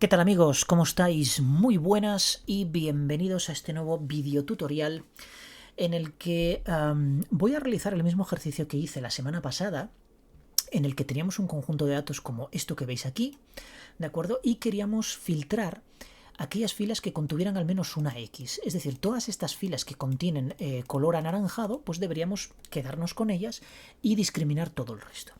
¿Qué tal amigos? ¿Cómo estáis? Muy buenas y bienvenidos a este nuevo video tutorial en el que voy a realizar el mismo ejercicio que hice la semana pasada, en el que teníamos un conjunto de datos como esto que veis aquí, ¿de acuerdo? Y queríamos filtrar aquellas filas que contuvieran al menos una X. Es decir, todas estas filas que contienen color anaranjado, pues deberíamos quedarnos con ellas y discriminar todo el resto.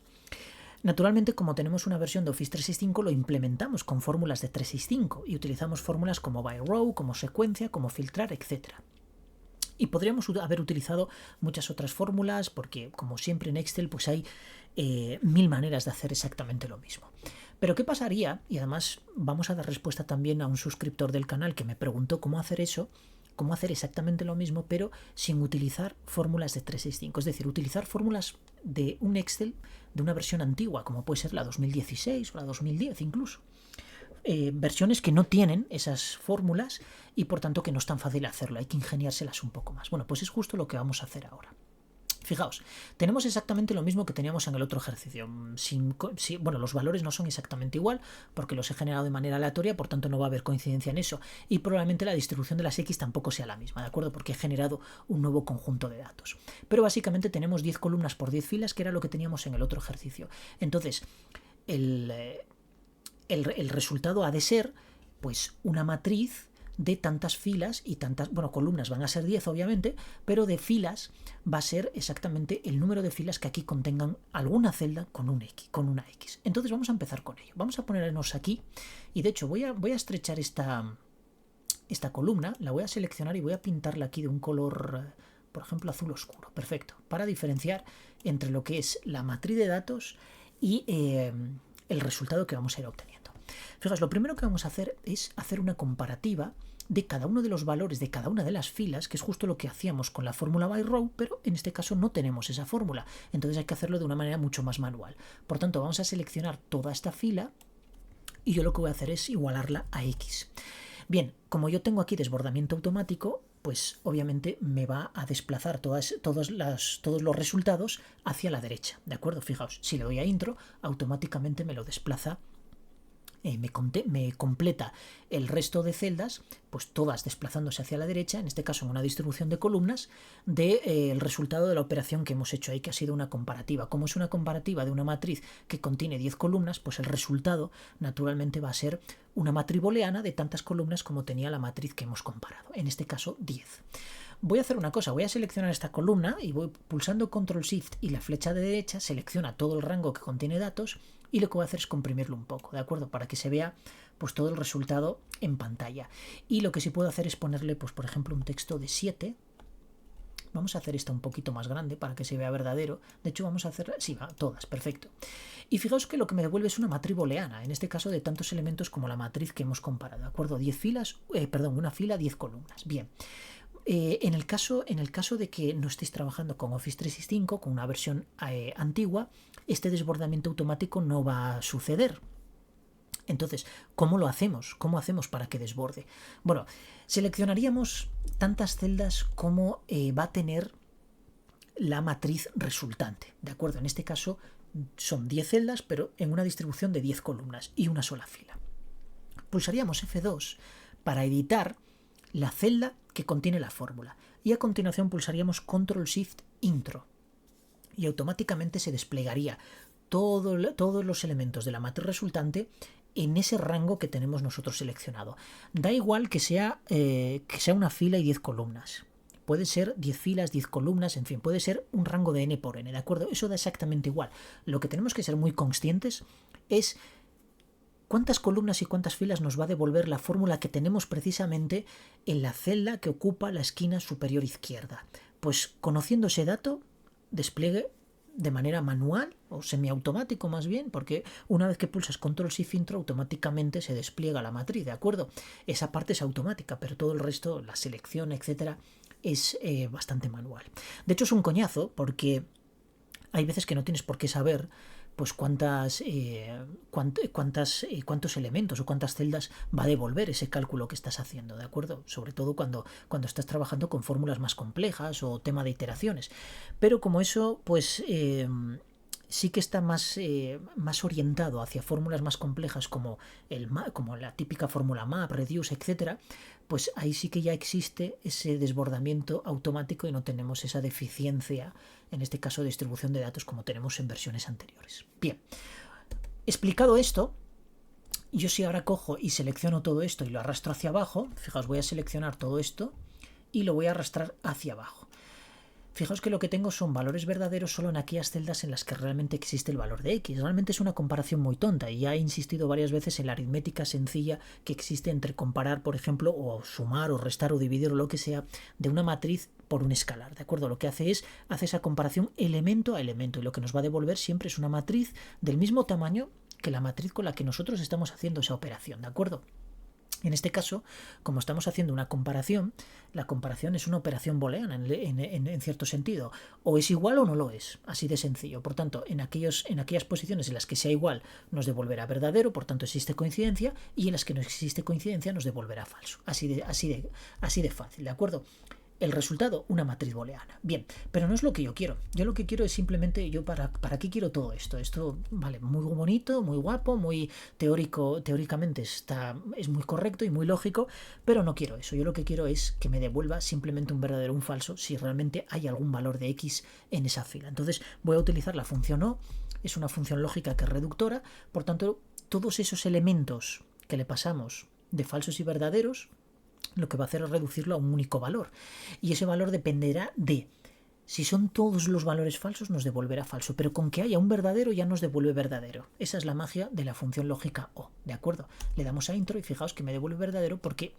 Naturalmente, como tenemos una versión de Office 365, lo implementamos con fórmulas de 365 y utilizamos fórmulas como by row, como secuencia, como filtrar, etc. Y podríamos haber utilizado muchas otras fórmulas porque, como siempre en Excel, pues hay mil maneras de hacer exactamente lo mismo. Pero ¿qué pasaría? Y además vamos a dar respuesta también a un suscriptor del canal que me preguntó cómo hacer eso, cómo hacer exactamente lo mismo, pero sin utilizar fórmulas de 365. Es decir, utilizar fórmulas de un Excel de una versión antigua, como puede ser la 2016 o la 2010 incluso. Versiones que no tienen esas fórmulas y por tanto que no es tan fácil hacerlo, hay que ingeniárselas un poco más. Bueno, pues es justo lo que vamos a hacer ahora. Fijaos, tenemos exactamente lo mismo que teníamos en el otro ejercicio. Bueno, los valores no son exactamente igual porque los he generado de manera aleatoria, por tanto no va a haber coincidencia en eso. Y probablemente la distribución de las X tampoco sea la misma, ¿de acuerdo? Porque he generado un nuevo conjunto de datos. Pero básicamente tenemos 10 columnas por 10 filas, que era lo que teníamos en el otro ejercicio. Entonces, el resultado ha de ser, pues, una matriz de tantas filas y tantas, bueno, columnas van a ser 10 obviamente, pero de filas va a ser exactamente el número de filas que aquí contengan alguna celda con una X. Entonces vamos a empezar con ello. Vamos a ponernos aquí y de hecho voy a estrechar esta columna, la voy a seleccionar y voy a pintarla aquí de un color, por ejemplo, azul oscuro. Perfecto, para diferenciar entre lo que es la matriz de datos y el resultado que vamos a ir obteniendo. Fijaos, lo primero que vamos a hacer es hacer una comparativa de cada uno de los valores de cada una de las filas, que es justo lo que hacíamos con la fórmula by row, pero en este caso no tenemos esa fórmula, entonces hay que hacerlo de una manera mucho más manual. Por tanto, vamos a seleccionar toda esta fila y yo lo que voy a hacer es igualarla a X. Bien, como yo tengo aquí desbordamiento automático, pues obviamente me va a desplazar todos los resultados hacia la derecha, ¿de acuerdo? Fijaos, si le doy a intro, automáticamente me lo desplaza. Me completa el resto de celdas, pues todas desplazándose hacia la derecha, en este caso en una distribución de columnas, del resultado de la operación que hemos hecho ahí, que ha sido una comparativa. Como es una comparativa de una matriz que contiene 10 columnas, pues el resultado naturalmente va a ser una matriz booleana de tantas columnas como tenía la matriz que hemos comparado, en este caso 10. Voy a hacer una cosa, voy a seleccionar esta columna y voy pulsando Control Shift y la flecha de derecha selecciona todo el rango que contiene datos y lo que voy a hacer es comprimirlo un poco, ¿de acuerdo? Para que se vea pues todo el resultado en pantalla. Y lo que sí puedo hacer es ponerle, pues por ejemplo, un texto de 7. Vamos a hacer esta un poquito más grande para que se vea verdadero. De hecho, vamos a hacer... Sí, va, todas, perfecto. Y fijaos que lo que me devuelve es una matriz booleana, en este caso de tantos elementos como la matriz que hemos comparado, ¿de acuerdo? 10 filas, una fila, 10 columnas. Bien. En el caso de que no estéis trabajando con Office 365, con una versión antigua, este desbordamiento automático no va a suceder. Entonces, ¿cómo lo hacemos? ¿Cómo hacemos para que desborde? Bueno, seleccionaríamos tantas celdas como va a tener la matriz resultante, ¿de acuerdo? En este caso son 10 celdas, pero en una distribución de 10 columnas y una sola fila. Pulsaríamos F2 para editar la celda que contiene la fórmula y a continuación pulsaríamos Control Shift Intro y automáticamente se desplegaría todos los elementos de la matriz resultante en ese rango que tenemos nosotros seleccionado. Da igual que sea una fila y 10 columnas. Puede ser 10 filas, 10 columnas, en fin, puede ser un rango de n por n, ¿de acuerdo? Eso da exactamente igual. Lo que tenemos que ser muy conscientes es cuántas columnas y cuántas filas nos va a devolver la fórmula que tenemos precisamente en la celda que ocupa la esquina superior izquierda. Pues conociendo ese dato, despliegue de manera manual o semiautomático más bien, porque una vez que pulsas Control Shift Intro automáticamente se despliega la matriz, ¿de acuerdo? Esa parte es automática, pero todo el resto, la selección, etcétera, es bastante manual. De hecho es un coñazo porque hay veces que no tienes por qué saber pues cuántos elementos o cuántas celdas va a devolver ese cálculo que estás haciendo, ¿de acuerdo? Sobre todo cuando estás trabajando con fórmulas más complejas o tema de iteraciones. Pero como eso, pues sí que está más orientado hacia fórmulas más complejas como la típica fórmula map, reduce, etcétera, pues ahí sí que ya existe ese desbordamiento automático y no tenemos esa deficiencia, en este caso de distribución de datos, como tenemos en versiones anteriores. Bien, explicado esto, yo si ahora cojo y selecciono todo esto y lo arrastro hacia abajo, fijaos, voy a seleccionar todo esto y lo voy a arrastrar hacia abajo. Fijaos que lo que tengo son valores verdaderos solo en aquellas celdas en las que realmente existe el valor de X. Realmente es una comparación muy tonta y ya he insistido varias veces en la aritmética sencilla que existe entre comparar, por ejemplo, o sumar o restar o dividir o lo que sea de una matriz por un escalar, ¿de acuerdo? Lo que hace esa comparación elemento a elemento y lo que nos va a devolver siempre es una matriz del mismo tamaño que la matriz con la que nosotros estamos haciendo esa operación, ¿de acuerdo? En este caso, como estamos haciendo una comparación, la comparación es una operación booleana en cierto sentido. O es igual o no lo es, así de sencillo. Por tanto, en aquellas posiciones en las que sea igual nos devolverá verdadero, por tanto existe coincidencia, y en las que no existe coincidencia nos devolverá falso. Así de fácil, ¿de acuerdo? El resultado, una matriz booleana. Bien, pero no es lo que yo quiero. Yo lo que quiero es simplemente, ¿para qué quiero todo esto? Esto, vale, muy bonito, muy guapo, muy teóricamente es muy correcto y muy lógico, pero no quiero eso. Yo lo que quiero es que me devuelva simplemente un verdadero o un falso si realmente hay algún valor de X en esa fila. Entonces voy a utilizar la función O, es una función lógica que es reductora, por tanto, todos esos elementos que le pasamos de falsos y verdaderos, lo que va a hacer es reducirlo a un único valor. Y ese valor dependerá de, si son todos los valores falsos, nos devolverá falso, pero con que haya un verdadero ya nos devuelve verdadero. Esa es la magia de la función lógica O, ¿de acuerdo? Le damos a intro y fijaos que me devuelve verdadero porque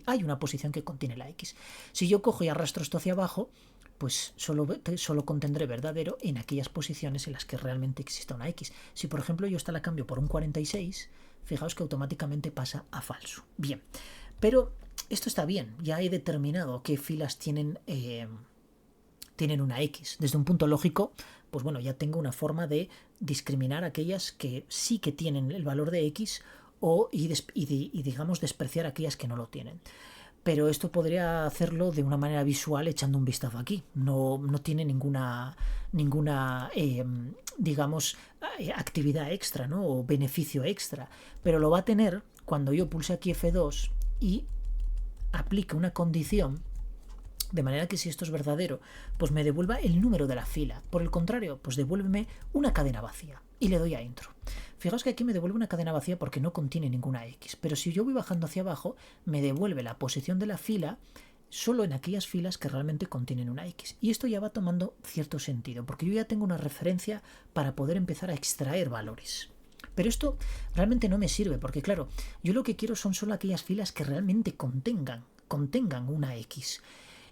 hay una posición que contiene la X. Si yo cojo y arrastro esto hacia abajo, pues solo contendré verdadero en aquellas posiciones en las que realmente exista una X. Si por ejemplo yo esta la cambio por un 46, fijaos que automáticamente pasa a falso. Bien, pero esto está bien, ya he determinado qué filas tienen una X. Desde un punto lógico, pues bueno, ya tengo una forma de discriminar aquellas que sí que tienen el valor de X y digamos despreciar aquellas que no lo tienen. Pero esto podría hacerlo de una manera visual echando un vistazo aquí. No tiene ninguna digamos, actividad extra, ¿no? O beneficio extra. Pero lo va a tener cuando yo pulse aquí F2 y aplique una condición de manera que si esto es verdadero, pues me devuelva el número de la fila. Por el contrario, pues devuélveme una cadena vacía. Y le doy a intro. Fijaos que aquí me devuelve una cadena vacía porque no contiene ninguna X. Pero si yo voy bajando hacia abajo, me devuelve la posición de la fila solo en aquellas filas que realmente contienen una X. Y esto ya va tomando cierto sentido, porque yo ya tengo una referencia para poder empezar a extraer valores. Pero esto realmente no me sirve, porque claro, yo lo que quiero son solo aquellas filas que realmente contengan una X.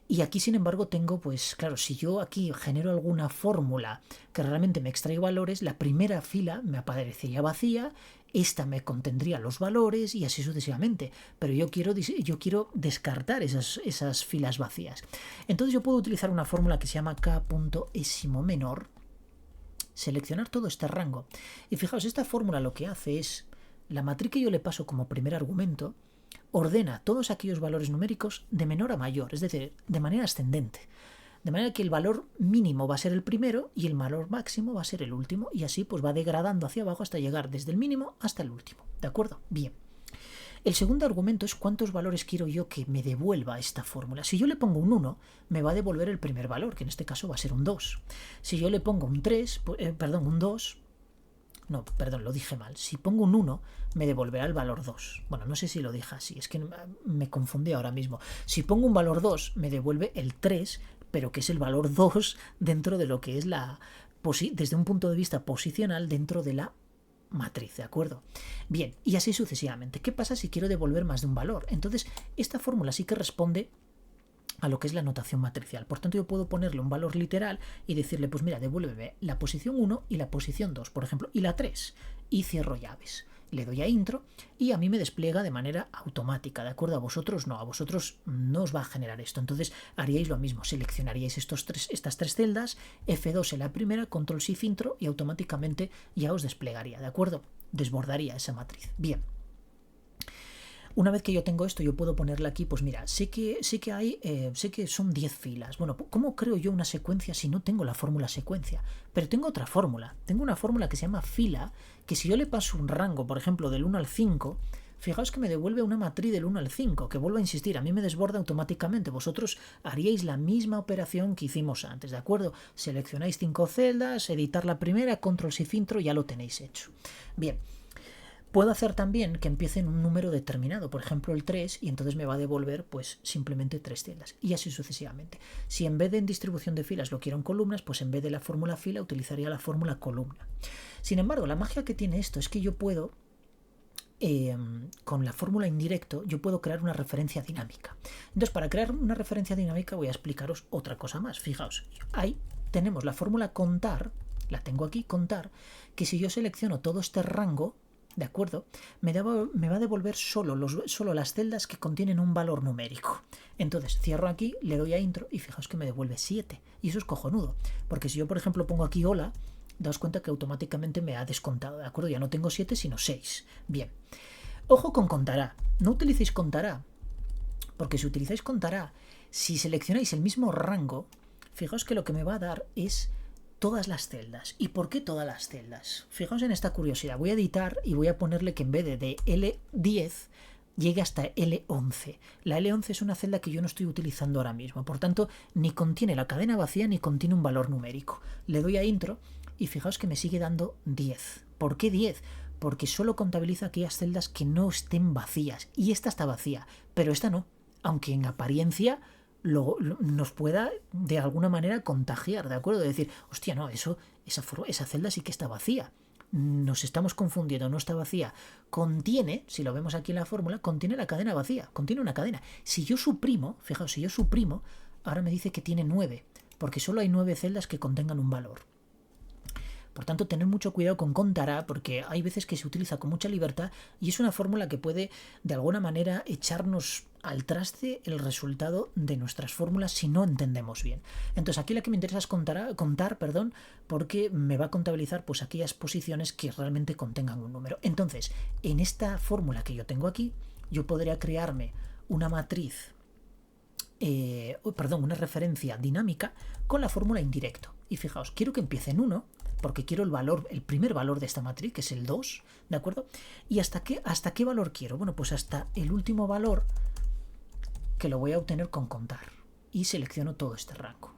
Y aquí, sin embargo, tengo, pues claro, si yo aquí genero alguna fórmula que realmente me extrae valores, la primera fila me aparecería vacía, esta me contendría los valores y así sucesivamente. Pero yo quiero descartar esas filas vacías. Entonces yo puedo utilizar una fórmula que se llama k.ésimo menor, seleccionar todo este rango. Y fijaos, esta fórmula lo que hace es, la matriz que yo le paso como primer argumento, ordena todos aquellos valores numéricos de menor a mayor, es decir, de manera ascendente. De manera que el valor mínimo va a ser el primero y el valor máximo va a ser el último, y así pues va degradando hacia abajo hasta llegar desde el mínimo hasta el último. ¿De acuerdo? Bien. El segundo argumento es cuántos valores quiero yo que me devuelva esta fórmula. Si yo le pongo un 1, me va a devolver el primer valor, que en este caso va a ser un 2. Si yo le pongo un 2, no, perdón, lo dije mal. Si pongo un 1, me devolverá el valor 2. Bueno, no sé si lo dije así, es que me confundí ahora mismo. Si pongo un valor 2, me devuelve el 3, pero que es el valor 2 dentro de lo que es desde un punto de vista posicional dentro de la matriz, ¿de acuerdo? Bien, y así sucesivamente. ¿Qué pasa si quiero devolver más de un valor? Entonces, esta fórmula sí que responde a lo que es la notación matricial. Por tanto, yo puedo ponerle un valor literal y decirle, pues mira, devuélveme la posición 1 y la posición 2, por ejemplo, y la 3, y cierro llaves. Le doy a intro y a mí me despliega de manera automática, ¿de acuerdo? A vosotros no os va a generar esto. Entonces haríais lo mismo, seleccionaríais estas tres celdas, F2 en la primera, control shift intro y automáticamente ya os desplegaría, ¿de acuerdo? Desbordaría esa matriz. Bien. Una vez que yo tengo esto, yo puedo ponerle aquí, pues mira, sé que son 10 filas. Bueno, ¿cómo creo yo una secuencia si no tengo la fórmula secuencia? Pero tengo otra fórmula. Tengo una fórmula que se llama fila, que si yo le paso un rango, por ejemplo, del 1 al 5, fijaos que me devuelve una matriz del 1 al 5, que vuelvo a insistir, a mí me desborda automáticamente. Vosotros haríais la misma operación que hicimos antes, ¿de acuerdo? Seleccionáis 5 celdas, editar la primera, control y filtro, ya lo tenéis hecho. Bien. Puedo hacer también que empiece en un número determinado, por ejemplo el 3, y entonces me va a devolver pues simplemente 3 celdas, y así sucesivamente. Si en vez de en distribución de filas lo quiero en columnas, pues en vez de la fórmula fila utilizaría la fórmula columna. Sin embargo, la magia que tiene esto es que yo puedo, con la fórmula indirecto, yo puedo crear una referencia dinámica. Entonces, para crear una referencia dinámica voy a explicaros otra cosa más. Fijaos, ahí tenemos la fórmula contar, la tengo aquí, contar, que si yo selecciono todo este rango, ¿de acuerdo? Me va a devolver solo las celdas que contienen un valor numérico. Entonces cierro aquí, le doy a intro y fijaos que me devuelve 7. Y eso es cojonudo, porque si yo por ejemplo pongo aquí hola, daos cuenta que automáticamente me ha descontado, ¿de acuerdo? Ya no tengo 7 sino 6. Bien. Ojo con contará. No utilicéis contará, porque si utilizáis contará, si seleccionáis el mismo rango, fijaos que lo que me va a dar es todas las celdas. ¿Y por qué todas las celdas? Fijaos en esta curiosidad. Voy a editar y voy a ponerle que en vez de L10 llegue hasta L11. La L11 es una celda que yo no estoy utilizando ahora mismo. Por tanto, ni contiene la cadena vacía ni contiene un valor numérico. Le doy a intro y fijaos que me sigue dando 10. ¿Por qué 10? Porque solo contabiliza aquellas celdas que no estén vacías. Y esta está vacía, pero esta no. Aunque en apariencia nos pueda de alguna manera contagiar, ¿de acuerdo? De decir, hostia, no, esa celda sí que está vacía. Nos estamos confundiendo, no está vacía. Contiene, si lo vemos aquí en la fórmula, contiene la cadena vacía, contiene una cadena. Si yo suprimo, fijaos, si yo suprimo, ahora me dice que tiene 9, porque solo hay 9 celdas que contengan un valor. Por tanto, tener mucho cuidado con contará, porque hay veces que se utiliza con mucha libertad y es una fórmula que puede, de alguna manera, echarnos al traste el resultado de nuestras fórmulas si no entendemos bien. Entonces, aquí la que me interesa es contar, porque me va a contabilizar pues aquellas posiciones que realmente contengan un número. Entonces, en esta fórmula que yo tengo aquí, yo podría crearme una matriz, una referencia dinámica con la fórmula indirecto. Y fijaos, quiero que empiece en 1, porque quiero el primer valor de esta matriz, que es el 2, ¿de acuerdo? ¿Y hasta qué valor quiero? Bueno, pues hasta el último valor, que lo voy a obtener con contar. Y selecciono todo este rango.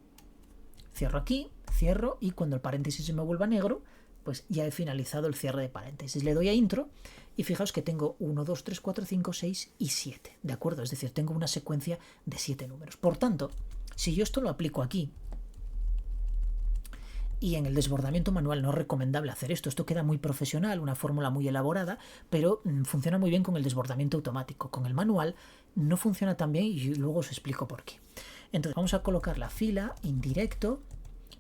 Cierro aquí, cierro, y cuando el paréntesis se me vuelva negro, pues ya he finalizado el cierre de paréntesis. Le doy a intro, y fijaos que tengo 1, 2, 3, 4, 5, 6 y 7, ¿de acuerdo? Es decir, tengo una secuencia de 7 números. Por tanto, si yo esto lo aplico aquí, y en el desbordamiento manual no es recomendable hacer esto. Esto queda muy profesional, una fórmula muy elaborada, pero funciona muy bien con el desbordamiento automático. Con el manual no funciona tan bien y luego os explico por qué. Entonces vamos a colocar la fila indirecto,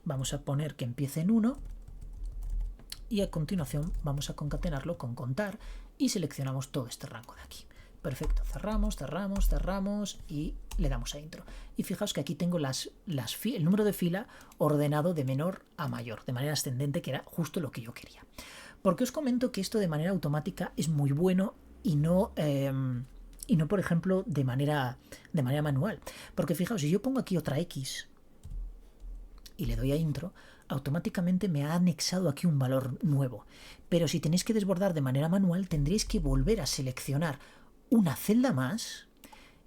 vamos a poner que empiece en 1 y a continuación vamos a concatenarlo con contar y seleccionamos todo este rango de aquí. Perfecto, cerramos y le damos a intro. Y fijaos que aquí tengo el número de fila ordenado de menor a mayor, de manera ascendente, que era justo lo que yo quería. ¿Por qué os comento que esto de manera automática es muy bueno y no por ejemplo, de manera manual? Porque fijaos, si yo pongo aquí otra X y le doy a intro, automáticamente me ha anexado aquí un valor nuevo. Pero si tenéis que desbordar de manera manual, tendréis que volver a seleccionar una celda más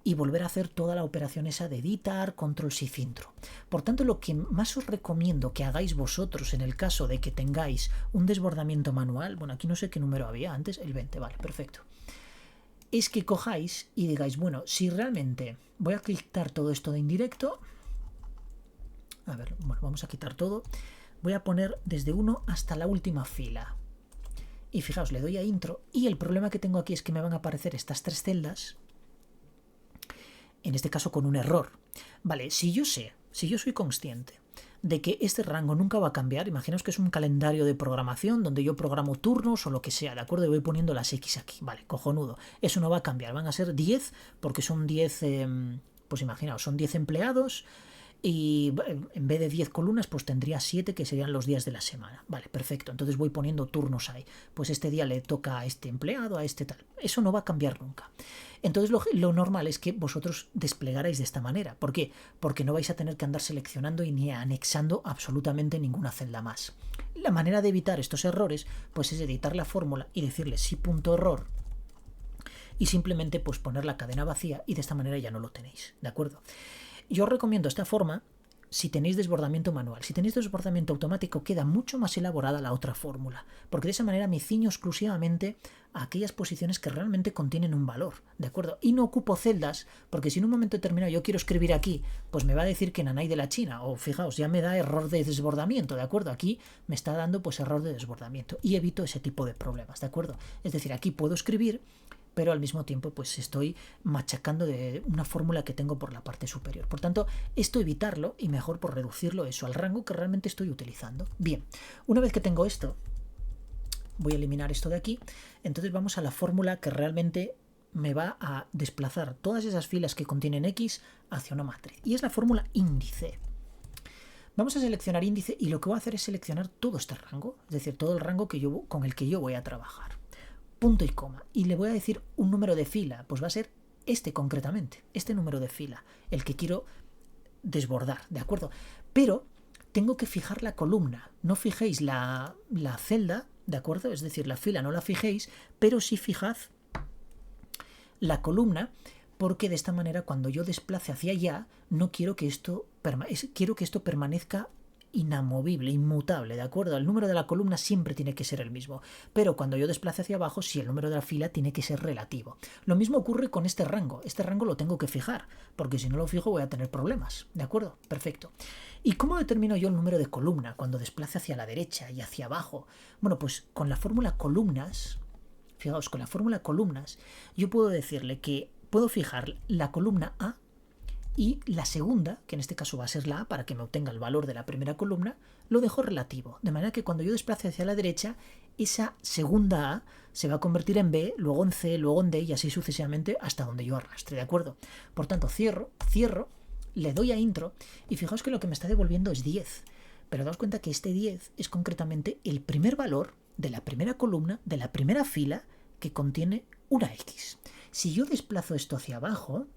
y volver a hacer toda la operación esa de editar, control y filtro. Por tanto, lo que más os recomiendo que hagáis vosotros en el caso de que tengáis un desbordamiento manual, bueno, aquí no sé qué número había antes, el 20, vale, perfecto, es que cojáis y digáis, bueno, si realmente voy a quitar todo esto de indirecto, a ver, bueno, vamos a quitar todo, voy a poner desde 1 hasta la última fila. Y fijaos, le doy a intro y el problema que tengo aquí es que me van a aparecer estas 3 celdas, en este caso con un error. Vale, si yo soy consciente de que este rango nunca va a cambiar, imaginaos que es un calendario de programación donde yo programo turnos o lo que sea, ¿de acuerdo? Y voy poniendo las X aquí, vale, cojonudo. Eso no va a cambiar, van a ser 10 porque son 10, pues imaginaos, son 10 empleados Y en vez de 10 columnas, pues tendría 7, que serían los días de la semana. Vale, perfecto. Entonces voy poniendo turnos ahí. Pues este día le toca a este empleado, a este tal. Eso no va a cambiar nunca. Entonces lo normal es que vosotros desplegarais de esta manera. ¿Por qué? Porque no vais a tener que andar seleccionando y ni anexando absolutamente ninguna celda más. La manera de evitar estos errores, pues es editar la fórmula y decirle sí punto error, y simplemente pues poner la cadena vacía, y de esta manera ya no lo tenéis, ¿de acuerdo? Yo os recomiendo esta forma si tenéis desbordamiento manual. Si tenéis desbordamiento automático, queda mucho más elaborada la otra fórmula, porque de esa manera me ciño exclusivamente a aquellas posiciones que realmente contienen un valor, ¿de acuerdo? Y no ocupo celdas, porque si en un momento determinado yo quiero escribir aquí, pues me va a decir que Nanay de la China, o fijaos, ya me da error de desbordamiento, ¿de acuerdo? Aquí me está dando pues error de desbordamiento, y evito ese tipo de problemas, ¿de acuerdo? Es decir, aquí puedo escribir, pero al mismo tiempo pues estoy machacando de una fórmula que tengo por la parte superior. Por tanto, esto evitarlo, y mejor por reducirlo eso al rango que realmente estoy utilizando. Bien, una vez que tengo esto, voy a eliminar esto de aquí. Entonces vamos a la fórmula que realmente me va a desplazar todas esas filas que contienen X hacia una matriz, y es la fórmula índice. Vamos a seleccionar índice, y lo que voy a hacer es seleccionar todo este rango, es decir, todo el rango con el que yo voy a trabajar. Punto y coma, y le voy a decir un número de fila, pues va a ser este concretamente, este número de fila, el que quiero desbordar, ¿de acuerdo? Pero tengo que fijar la columna, no fijéis la celda, ¿de acuerdo? Es decir, la fila no la fijéis, pero sí fijad la columna, porque de esta manera cuando yo desplace hacia allá, no quiero que esto permanezca inamovible, inmutable, ¿de acuerdo? El número de la columna siempre tiene que ser el mismo, pero cuando yo desplace hacia abajo, sí, el número de la fila tiene que ser relativo. Lo mismo ocurre con este rango lo tengo que fijar, porque si no lo fijo voy a tener problemas, ¿de acuerdo? Perfecto. ¿Y cómo determino yo el número de columna cuando desplace hacia la derecha y hacia abajo? Bueno, pues con la fórmula columnas, fijaos, con la fórmula columnas, yo puedo decirle que puedo fijar la columna A, y la segunda, que en este caso va a ser la A para que me obtenga el valor de la primera columna, lo dejo relativo. De manera que cuando yo desplace hacia la derecha, esa segunda A se va a convertir en B, luego en C, luego en D, y así sucesivamente hasta donde yo arrastre, ¿de acuerdo? Por tanto, cierro, le doy a intro, y fijaos que lo que me está devolviendo es 10. Pero daos cuenta que este 10 es concretamente el primer valor de la primera columna, de la primera fila, que contiene una X. Si yo desplazo esto hacia abajo,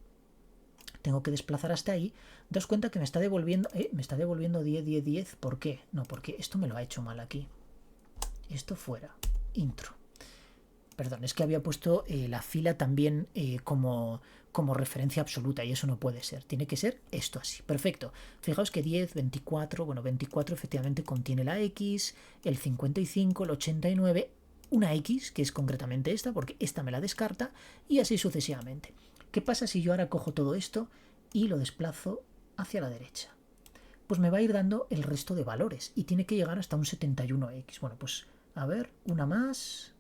tengo que desplazar hasta ahí, daos cuenta que me está devolviendo 10, 10, 10. ¿Por qué? No, porque esto me lo ha hecho mal aquí. Esto fuera. Intro. Perdón, es que había puesto la fila también como referencia absoluta, y eso no puede ser. Tiene que ser esto así. Perfecto. Fijaos que 10, 24, bueno, 24 efectivamente contiene la X, el 55, el 89, una X, que es concretamente esta, porque esta me la descarta, y así sucesivamente. ¿Qué pasa si yo ahora cojo todo esto y lo desplazo hacia la derecha? Pues me va a ir dando el resto de valores, y tiene que llegar hasta un 71X. Bueno, pues a ver, una más.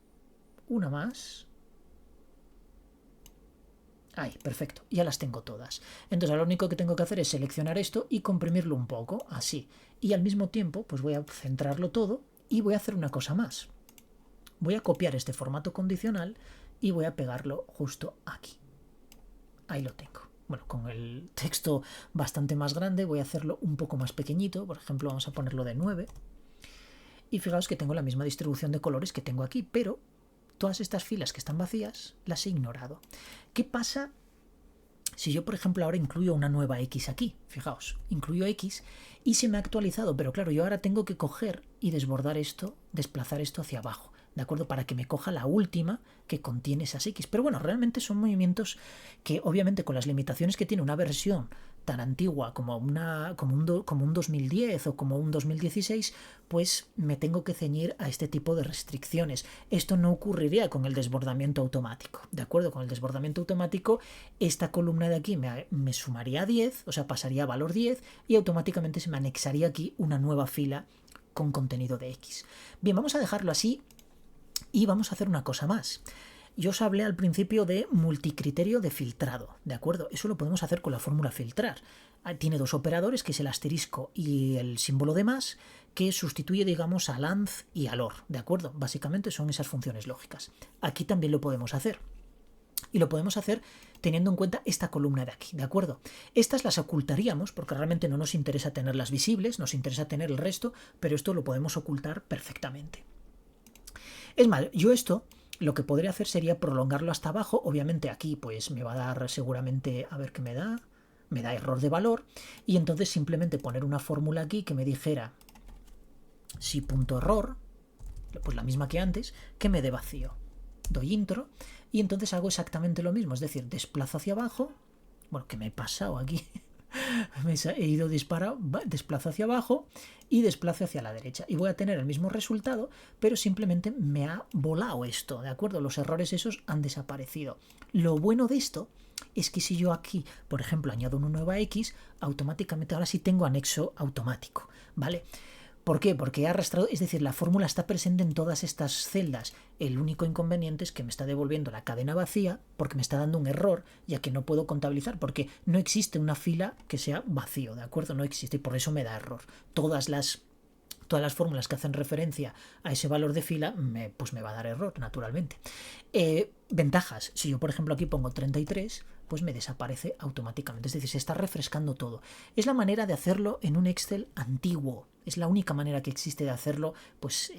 Ahí, perfecto, ya las tengo todas. Entonces lo único que tengo que hacer es seleccionar esto y comprimirlo un poco, así. Y al mismo tiempo, pues voy a centrarlo todo, y voy a hacer una cosa más. Voy a copiar este formato condicional y voy a pegarlo justo aquí. Ahí lo tengo. Bueno, con el texto bastante más grande voy a hacerlo un poco más pequeñito. Por ejemplo, vamos a ponerlo de 9. Y fijaos que tengo la misma distribución de colores que tengo aquí, pero todas estas filas que están vacías las he ignorado. ¿Qué pasa si yo, por ejemplo, ahora incluyo una nueva X aquí? Fijaos, incluyo X y se me ha actualizado, pero claro, yo ahora tengo que coger y desbordar esto, desplazar esto hacia abajo, ¿de acuerdo? Para que me coja la última que contiene esas X. Pero bueno, realmente son movimientos que, obviamente, con las limitaciones que tiene una versión tan antigua como un 2010 o como un 2016, pues me tengo que ceñir a este tipo de restricciones. Esto no ocurriría con el desbordamiento automático, ¿de acuerdo? Con el desbordamiento automático, esta columna de aquí me sumaría a 10, o sea, pasaría a valor 10, y automáticamente se me anexaría aquí una nueva fila con contenido de X. Bien, vamos a dejarlo así y vamos a hacer una cosa más. Yo os hablé al principio de multicriterio de filtrado, ¿de acuerdo? Eso lo podemos hacer con la fórmula filtrar. Tiene dos operadores, que es el asterisco y el símbolo de más, que sustituye, digamos, al AND y al OR, ¿de acuerdo? Básicamente son esas funciones lógicas. Aquí también lo podemos hacer. Y lo podemos hacer teniendo en cuenta esta columna de aquí, ¿de acuerdo? Estas las ocultaríamos porque realmente no nos interesa tenerlas visibles, nos interesa tener el resto, pero esto lo podemos ocultar perfectamente. Es más, yo esto lo que podría hacer sería prolongarlo hasta abajo. Obviamente aquí pues me va a dar seguramente, a ver qué me da error de valor, y entonces simplemente poner una fórmula aquí que me dijera si punto error, pues la misma que antes, que me dé vacío. Doy intro y entonces hago exactamente lo mismo, es decir, desplazo hacia abajo. Bueno, ¿qué me he pasado aquí? He ido disparado, desplazo hacia abajo y desplazo hacia la derecha. Y voy a tener el mismo resultado, pero simplemente me ha volado esto, ¿de acuerdo? Los errores esos han desaparecido. Lo bueno de esto es que si yo aquí, por ejemplo, añado una nueva X, automáticamente ahora sí tengo anexo automático, ¿vale? ¿Por qué? Porque he arrastrado, es decir, la fórmula está presente en todas estas celdas. El único inconveniente es que me está devolviendo la cadena vacía porque me está dando un error, ya que no puedo contabilizar, porque no existe una fila que sea vacío, ¿de acuerdo? No existe y por eso me da error. Todas las fórmulas que hacen referencia a ese valor de fila, pues me va a dar error, naturalmente. Ventajas. Si yo, por ejemplo, aquí pongo 33, pues me desaparece automáticamente. Es decir, se está refrescando todo. Es la manera de hacerlo en un Excel antiguo. Es la única manera que existe de hacerlo. Pues,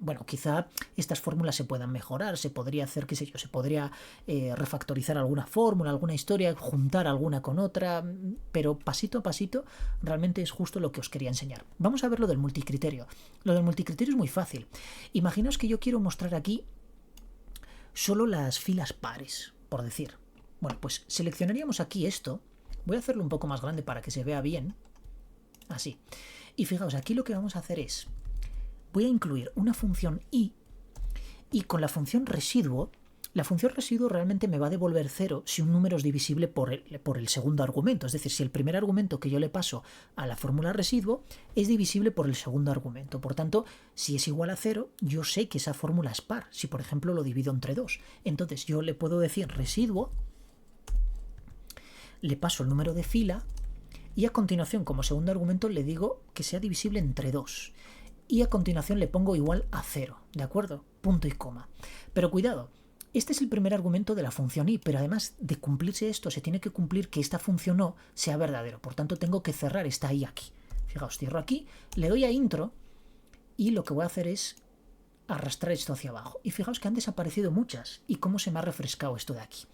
bueno, quizá estas fórmulas se puedan mejorar. Se podría hacer, qué sé yo, se podría refactorizar alguna fórmula, alguna historia, juntar alguna con otra. Pero pasito a pasito, realmente es justo lo que os quería enseñar. Vamos a ver lo del multicriterio. Lo del multicriterio es muy fácil. Imaginaos que yo quiero mostrar aquí solo las filas pares, por decir. Bueno, pues seleccionaríamos aquí esto. Voy a hacerlo un poco más grande para que se vea bien. Así. Y fijaos, aquí lo que vamos a hacer es, voy a incluir una función i, y con la función residuo, la función residuo realmente me va a devolver 0 si un número es divisible por el segundo argumento. Es decir, si el primer argumento que yo le paso a la fórmula residuo es divisible por el segundo argumento. Por tanto, si es igual a 0, yo sé que esa fórmula es par. Si, por ejemplo, lo divido entre 2. Entonces, yo le puedo decir residuo, le paso el número de fila, y a continuación, como segundo argumento, le digo que sea divisible entre 2. Y a continuación le pongo igual a 0, ¿de acuerdo? Punto y coma. Pero cuidado, este es el primer argumento de la función i, pero además de cumplirse esto, se tiene que cumplir que esta función o sea verdadero. Por tanto, tengo que cerrar esta i aquí. Fijaos, cierro aquí, le doy a intro y lo que voy a hacer es arrastrar esto hacia abajo. Y fijaos que han desaparecido muchas. ¿Y cómo se me ha refrescado esto de aquí?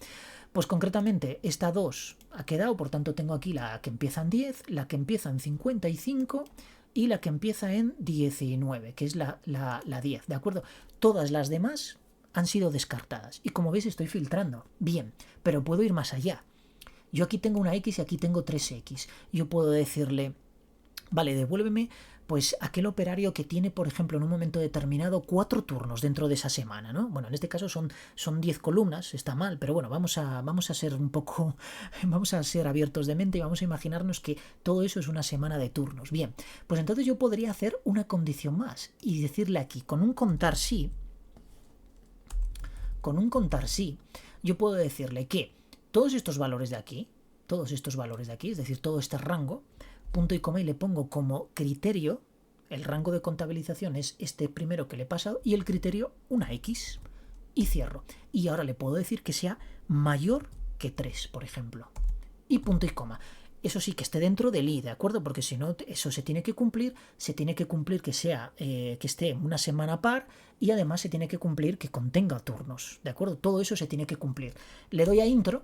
Pues concretamente esta 2 ha quedado, por tanto tengo aquí la que empieza en 10, la que empieza en 55 y la que empieza en 19, que es la 10, ¿de acuerdo? Todas las demás han sido descartadas. Y como veis estoy filtrando. Bien, pero puedo ir más allá. Yo aquí tengo una X y aquí tengo 3X. Yo puedo decirle, vale, devuélveme pues aquel operario que tiene, por ejemplo, en un momento determinado 4 turnos dentro de esa semana, ¿no? Bueno, en este caso son 10 columnas, está mal, pero bueno, vamos a ser un poco, vamos a ser abiertos de mente y vamos a imaginarnos que todo eso es una semana de turnos. Bien, pues entonces yo podría hacer una condición más y decirle aquí, con un contar sí, yo puedo decirle que todos estos valores de aquí, es decir, todo este rango, punto y coma, y le pongo como criterio, el rango de contabilización es este primero que le he pasado, y el criterio una X, y cierro. Y ahora le puedo decir que sea mayor que 3, por ejemplo, y punto y coma. Eso sí, que esté dentro del i, ¿de acuerdo? Porque si no, eso se tiene que cumplir que sea, que esté una semana par, y además se tiene que cumplir que contenga turnos, ¿de acuerdo? Todo eso se tiene que cumplir. Le doy a intro.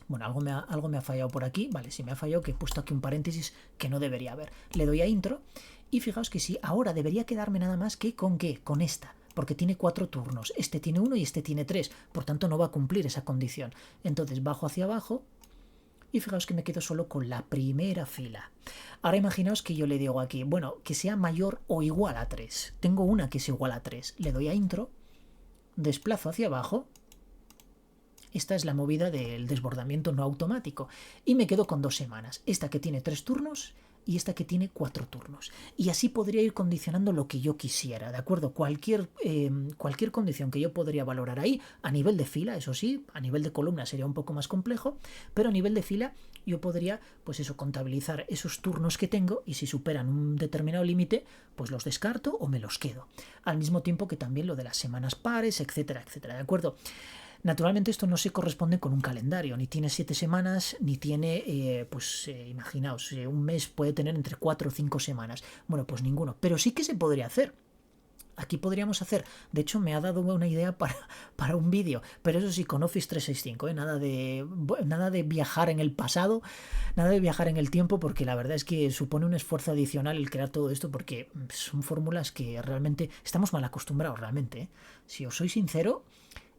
Bueno, algo me ha fallado por aquí. Vale, si me ha fallado que he puesto aquí un paréntesis que no debería haber. Le doy a intro y fijaos que sí, ahora debería quedarme nada más que con ¿qué? Con esta, porque tiene 4 turnos. Este tiene 1 y este tiene 3, por tanto no va a cumplir esa condición. Entonces bajo hacia abajo y fijaos que me quedo solo con la primera fila. Ahora imaginaos que yo le digo aquí, bueno, que sea mayor o igual a 3. Tengo una que es igual a 3. Le doy a intro, desplazo hacia abajo. Esta es la movida del desbordamiento no automático. Y me quedo con 2 semanas. Esta que tiene 3 turnos y esta que tiene 4 turnos. Y así podría ir condicionando lo que yo quisiera, ¿de acuerdo? Cualquier condición que yo podría valorar ahí, a nivel de fila, eso sí, a nivel de columna sería un poco más complejo, pero a nivel de fila yo podría, pues eso, contabilizar esos turnos que tengo y si superan un determinado límite, pues los descarto o me los quedo. Al mismo tiempo que también lo de las semanas pares, etcétera, etcétera, ¿de acuerdo? Naturalmente esto no se corresponde con un calendario, ni tiene 7 semanas, ni tiene, imaginaos, un mes puede tener entre 4 o 5 semanas. Bueno, pues ninguno, pero sí que se podría hacer. Aquí podríamos hacer, de hecho me ha dado una idea para un vídeo, pero eso sí, con Office 365, nada de viajar en el pasado, nada de viajar en el tiempo, porque la verdad es que supone un esfuerzo adicional el crear todo esto, porque son fórmulas que realmente estamos mal acostumbrados, realmente, ¿eh? Si os soy sincero,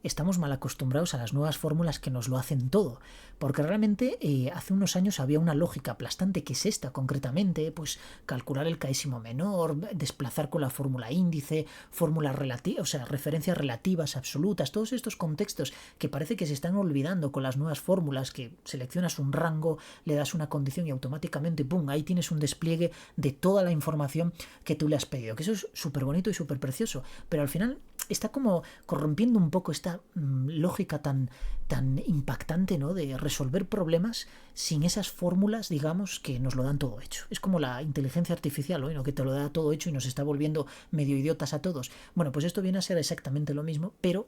estamos mal acostumbrados a las nuevas fórmulas que nos lo hacen todo, porque realmente hace unos años había una lógica aplastante, que es esta concretamente, pues calcular el késimo menor, desplazar con la fórmula índice, fórmulas relativas, o sea, referencias relativas absolutas, todos estos contextos que parece que se están olvidando con las nuevas fórmulas, que seleccionas un rango, le das una condición y automáticamente, ¡pum!, ahí tienes un despliegue de toda la información que tú le has pedido, que eso es súper bonito y súper precioso, pero al final está como corrompiendo un poco esta lógica tan impactante, ¿no?, de resolver problemas sin esas fórmulas, digamos, que nos lo dan todo hecho. Es como la inteligencia artificial, ¿no?, que te lo da todo hecho y nos está volviendo medio idiotas a todos. Bueno, pues esto viene a ser exactamente lo mismo, pero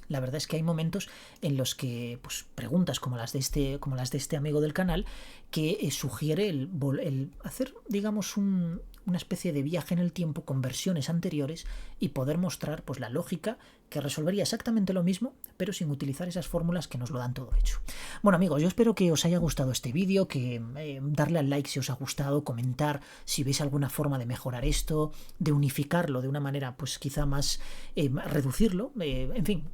la verdad es que hay momentos en los que pues, preguntas como las de este amigo del canal, que sugiere el hacer, digamos, una especie de viaje en el tiempo con versiones anteriores y poder mostrar pues, la lógica que resolvería exactamente lo mismo, pero sin utilizar esas fórmulas que nos lo dan todo hecho. Bueno, amigos, yo espero que os haya gustado este vídeo, que darle al like si os ha gustado, comentar si veis alguna forma de mejorar esto, de unificarlo de una manera pues quizá más reducirlo, en fin.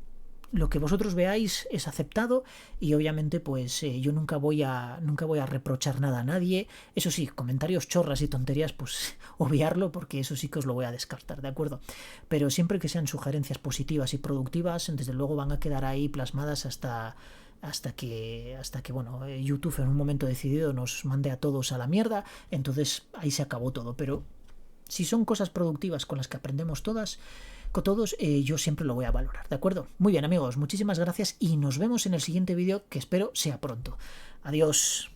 Lo que vosotros veáis es aceptado y obviamente pues yo nunca voy a reprochar nada a nadie. Eso sí, comentarios chorras y tonterías pues obviarlo, porque eso sí que os lo voy a descartar, ¿de acuerdo? Pero siempre que sean sugerencias positivas y productivas, desde luego van a quedar ahí plasmadas hasta que bueno, YouTube en un momento decidido nos mande a todos a la mierda. Entonces ahí se acabó todo. Pero si son cosas productivas con las que aprendemos todos, yo siempre lo voy a valorar, ¿de acuerdo? Muy bien, amigos, muchísimas gracias y nos vemos en el siguiente vídeo, que espero sea pronto. Adiós.